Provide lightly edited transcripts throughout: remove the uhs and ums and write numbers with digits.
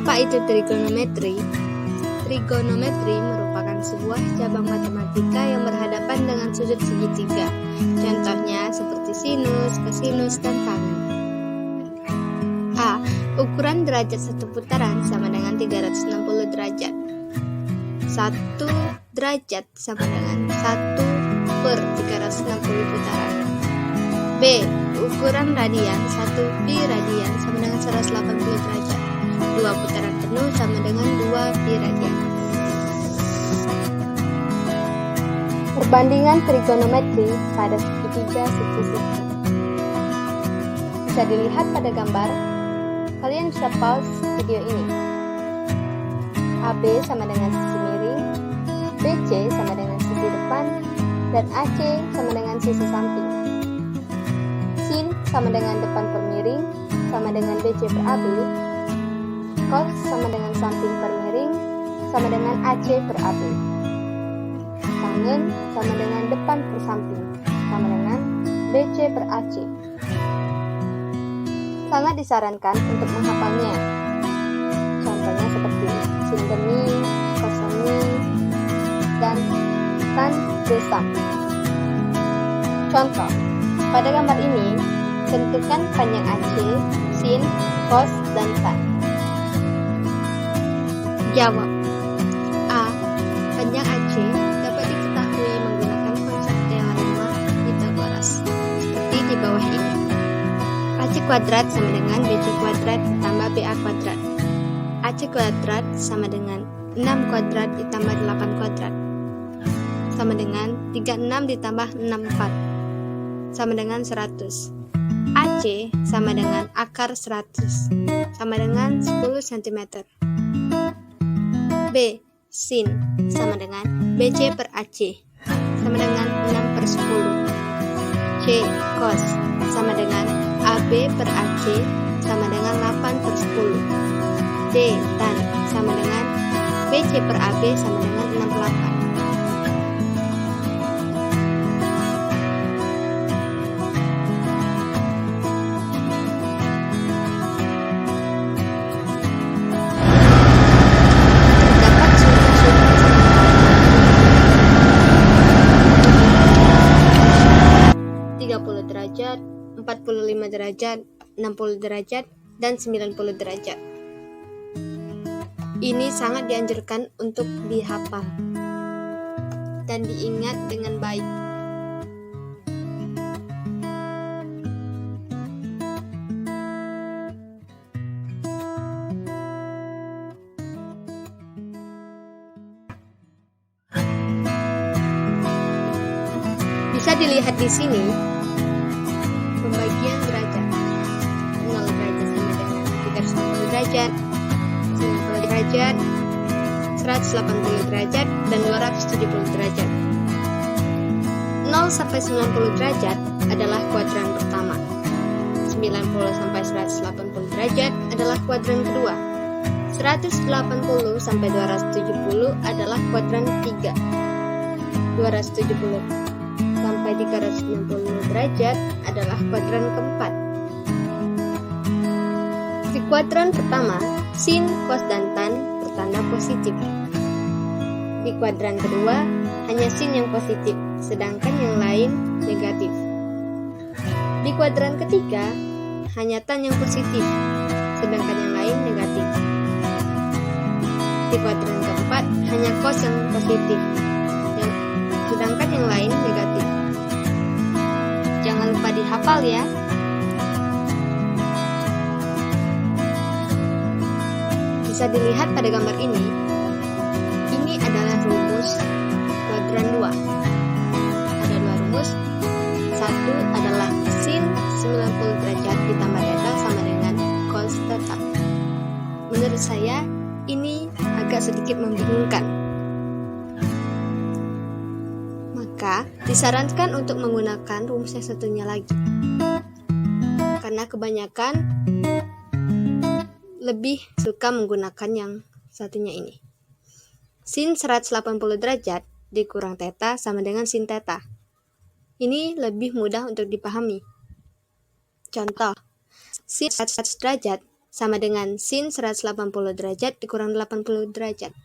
Apa itu trigonometri? Trigonometri merupakan sebuah cabang matematika yang berhadapan dengan sudut segitiga. Contohnya seperti sinus, kosinus, dan tangen. A. Ukuran derajat satu putaran sama dengan 360 derajat. 1 derajat sama dengan 1/360 putaran. B. Ukuran radian 1 pi radian sama dengan 180 derajat. 2 putaran penuh sama dengan 2 pi radian. Perbandingan trigonometri pada segitiga sisi. Bisa dilihat pada gambar. Kalian bisa pause video ini. AB sama dengan sisi miring, BC sama dengan sisi depan, dan AC sama dengan sisi samping. Sin sama dengan depan per miring sama dengan BC per AB. Cos sama dengan samping per miring sama dengan AC per AB. Tangen sama dengan depan per samping sama dengan BC per AC. Sangat disarankan untuk menghafalnya. Contohnya seperti sin demi, cos semi, dan tan desam. Contoh, pada gambar ini tentukan panjang AC, sin, cos, dan tan. Jawab. A. Panjang AC dapat diketahui menggunakan konsep teorema Pythagoras seperti di bawah ini. AC kuadrat sama dengan BC kuadrat ditambah BA kuadrat. AC kuadrat sama dengan 6 kuadrat ditambah 8 kuadrat sama dengan 36 ditambah 64 sama dengan 100. AC sama dengan akar 100 sama dengan 10 cm. B. Sin sama dengan BC per AC sama dengan 6/10. C. Cos sama dengan AB per AC sama dengan 8/10. D. Tan sama dengan BC per AB sama dengan 68. Derajat, 45 derajat, 60 derajat, dan 90 derajat. Ini sangat dianjurkan untuk dihafal dan diingat dengan baik. Bisa dilihat di sini pembagian derajat. 0 derajat sama dengan 360 derajat, 90 derajat, 180 derajat, dan 270 derajat. 0 sampai 90 derajat adalah kuadran pertama. 90 sampai 180 derajat adalah kuadran kedua. 180 sampai 270 adalah kuadran ketiga. 270 sampai 360 derajat adalah kuadran keempat. Di kuadran pertama, sin, cos, dan tan bertanda positif. Di kuadran kedua, hanya sin yang positif, sedangkan yang lain negatif. Di kuadran ketiga, hanya tan yang positif, sedangkan yang lain negatif. Di kuadran keempat, hanya cos yang positif, sedangkan yang lain negatif. Jangan lupa dihafal ya. Bisa dilihat pada gambar ini. Ini adalah rumus kuadran 2. Ada 2 rumus. Satu adalah sin 90 derajat ditambah theta sama dengan cos theta. Menurut saya, ini agak sedikit membingungkan. Maka disarankan untuk menggunakan rumus yang satunya lagi, karena kebanyakan lebih suka menggunakan yang satunya ini. Sin 180 derajat dikurang theta sama dengan sin theta. Ini lebih mudah untuk dipahami. Contoh, sin 100 derajat sama dengan sin 180 derajat dikurang 80 derajat.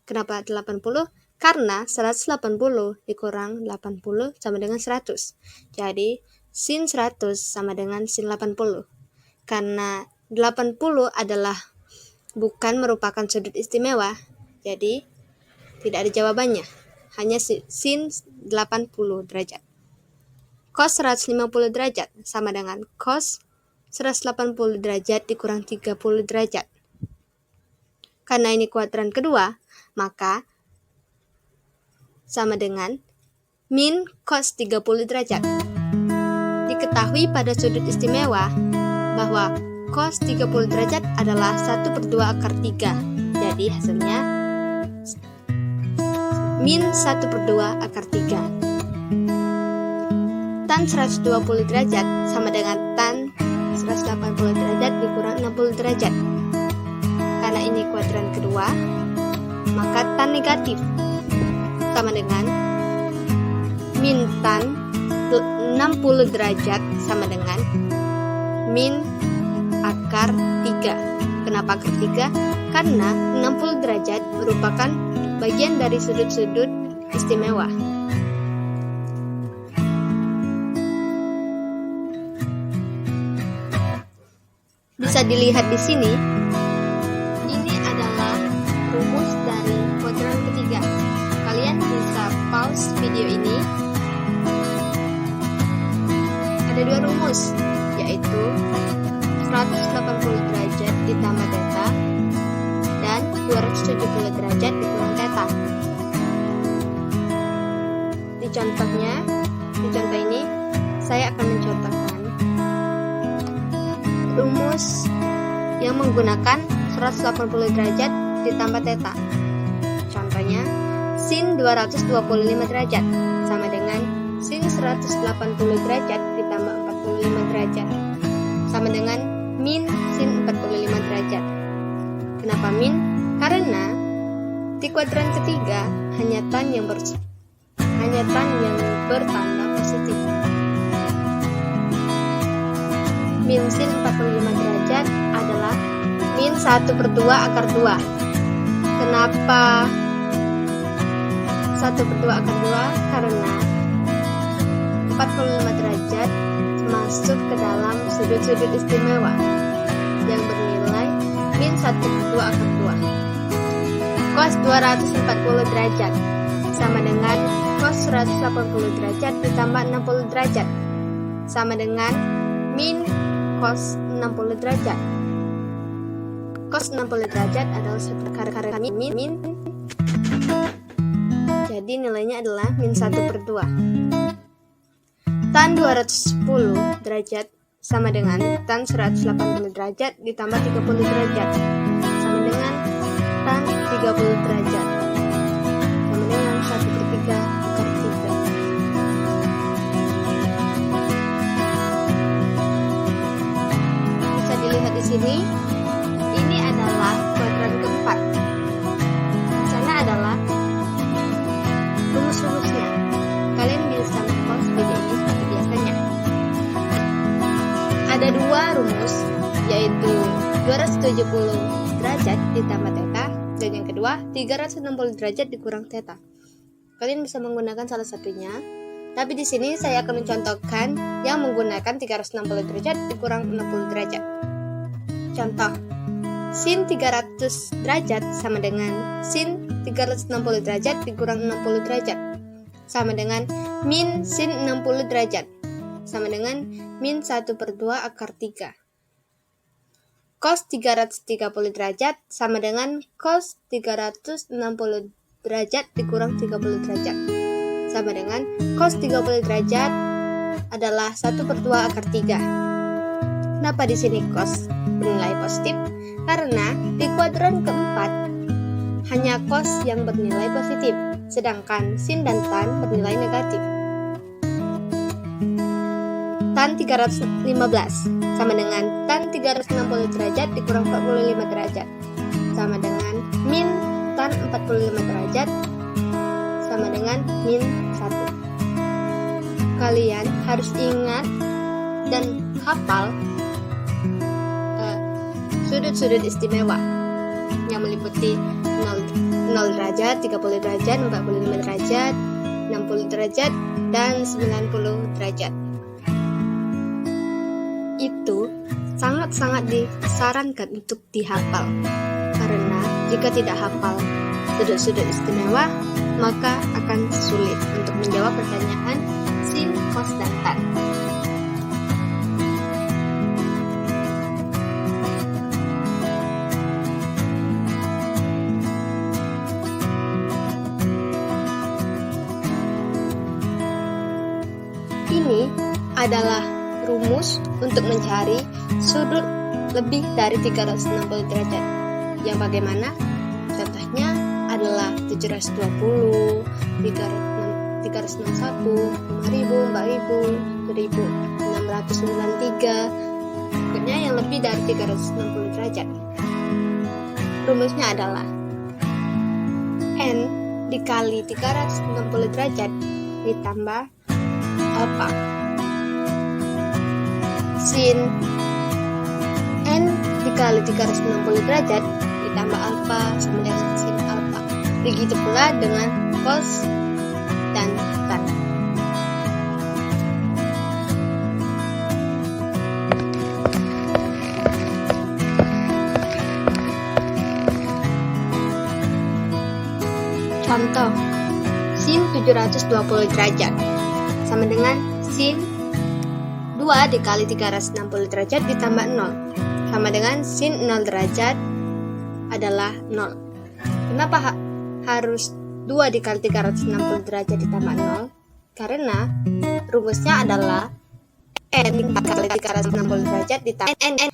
Kenapa 80? Karena 180 dikurang 80 sama dengan 100. Jadi sin 100 sama dengan sin 80. Karena 80 adalah bukan merupakan sudut istimewa, jadi tidak ada jawabannya. Hanya sin 80 derajat. Cos 150 derajat sama dengan cos 180 derajat dikurang 30 derajat. Karena ini kuadran kedua, maka sama dengan min cos 30 derajat. Diketahui pada sudut istimewa bahwa cos 30 derajat adalah 1/2 akar 3. Jadi hasilnya min 1/2 akar 3. Tan 120 derajat sama dengan tan 180 derajat dikurang 60 derajat. Karena ini kuadran kedua, maka tan negatif sama dengan min tan 60 derajat sama dengan min akar 3. Kenapa akar 3? Karena 60 derajat merupakan bagian dari sudut-sudut istimewa. Bisa dilihat di sini, ini adalah rumus dari kuadran ketiga. Kalian bisa pause video ini. Ada dua rumus, yaitu 180 derajat ditambah theta dan 270 derajat dikurang theta. Di contoh ini, saya akan mencontohkan rumus yang menggunakan 180 derajat ditambah theta. Contohnya, sin 225 derajat sama dengan sin 180 derajat ditambah 45 derajat sama dengan min sin 45 derajat. Kenapa min? Karena di kuadran ketiga hanya tan yang bertanda positif. Min sin 45 derajat adalah min 1/2 akar 2. Kenapa 1/2 akar 2? Karena 45 derajat masuk ke dalam sudut-sudut istimewa yang bernilai min 1/2 akar 2. Cos 240 derajat sama dengan cos 180 derajat ditambah 60 derajat sama dengan min cos 60 derajat. Cos 60 derajat adalah akar min. Jadi nilainya adalah min 1/2. Tan 210 derajat sama dengan tan 180 derajat ditambah 30 derajat sama dengan tan 30 derajat sama dengan 1/3 akar 3. Bisa dilihat di sini, ini adalah kuadran keempat. Di sana adalah rumus-rumusnya. Kalian bisa pause video ini seperti biasanya. Ada dua rumus, yaitu 270 derajat ditambah theta dan yang kedua 360 derajat dikurang theta. Kalian bisa menggunakan salah satunya, tapi di sini saya akan mencontohkan yang menggunakan 360 derajat dikurang 60 derajat. Contoh, sin 300 derajat sama dengan sin 360 derajat dikurang 60 derajat sama dengan min sin 60 derajat sama dengan min 1/2 akar 3. Cos 330 derajat sama dengan cos 360 derajat dikurang 30 derajat sama dengan cos 30 derajat adalah 1/2 akar 3. Kenapa di sini cos bernilai positif? Karena di kuadran keempat hanya cos yang bernilai positif, sedangkan sin dan tan bernilai negatif. Tan 315 sama dengan tan 360 derajat dikurang 45 derajat sama dengan min tan 45 derajat sama dengan min 1. Kalian harus ingat dan hafal sudut-sudut istimewa yang meliputi 0 derajat, 30 derajat, 45 derajat, 60 derajat, dan 90 derajat. Itu sangat-sangat disarankan untuk dihafal, karena jika tidak hafal sudut-sudut istimewa, maka akan sulit untuk menjawab pertanyaan sin, cos, dan tan. Ini adalah rumus untuk mencari sudut lebih dari 360 derajat. Yang bagaimana? Contohnya adalah 720, 361, 5000, 4000, 1693. Pokoknya yang lebih dari 360 derajat. Rumusnya adalah N dikali 360 derajat ditambah alfa. Sin N dikali 360 derajat ditambah alfa sama dengan sin alfa. Begitu pula dengan cos dan tan. Contoh, sin 720 derajat sama dengan sin 2 dikali 360 derajat ditambah 0 sama dengan sin 0 derajat adalah 0. Kenapa harus 2 dikali 360 derajat ditambah 0? Karena rumusnya adalah N dikali 360 derajat ditambah N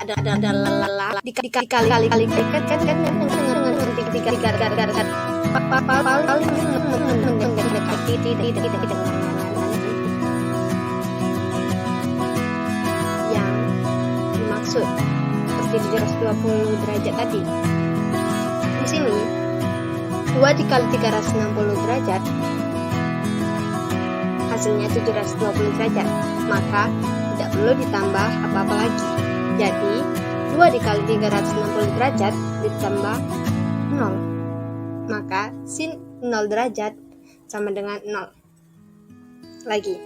adalah dikali yang dimaksud seperti 720 derajat tadi. Di sini 2 dikali 360 derajat hasilnya 720 derajat, maka tidak perlu ditambah apa-apa lagi. Jadi 2 dikali 360 derajat ditambah 0, maka sin 0 derajat sama dengan 0. Lagi,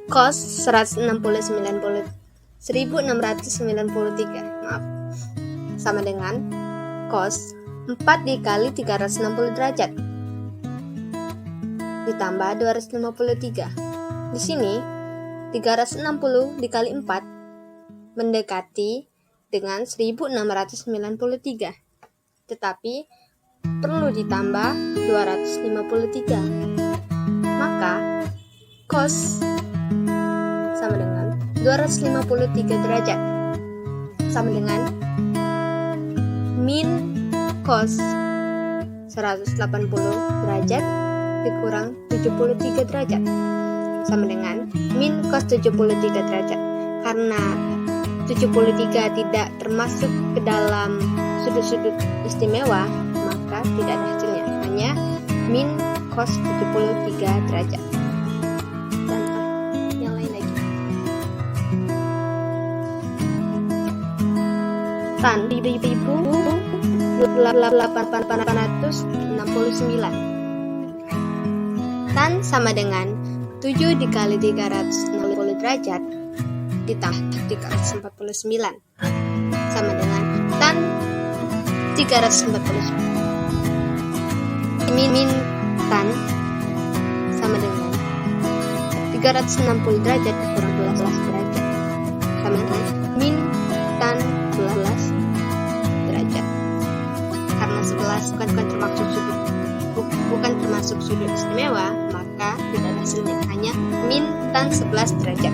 cos 1693 sama dengan cos 4 dikali 360 derajat ditambah 253. Di sini 360 dikali 4 mendekati dengan 1693, tetapi perlu ditambah 253. Maka cos sama dengan 253 derajat sama dengan min cos 180 derajat dikurang 73 derajat sama dengan min cos 73 derajat. Karena 73 tidak termasuk ke dalam sudut-sudut istimewa, maka tidak ada hasilnya, hanya min cos 73 derajat. Contoh yang lain lagi. Tan 1869. Tan sama dengan 7 dikali 360 derajat ditambah 349 sama dengan tan 349. Min tan sama dengan 360 derajat kurang 12 derajat sama dengan min tan 12 derajat. Karena 11 bukan termasuk sudut istimewa, maka tidak ada hasilnya, hanya min tan 11 derajat.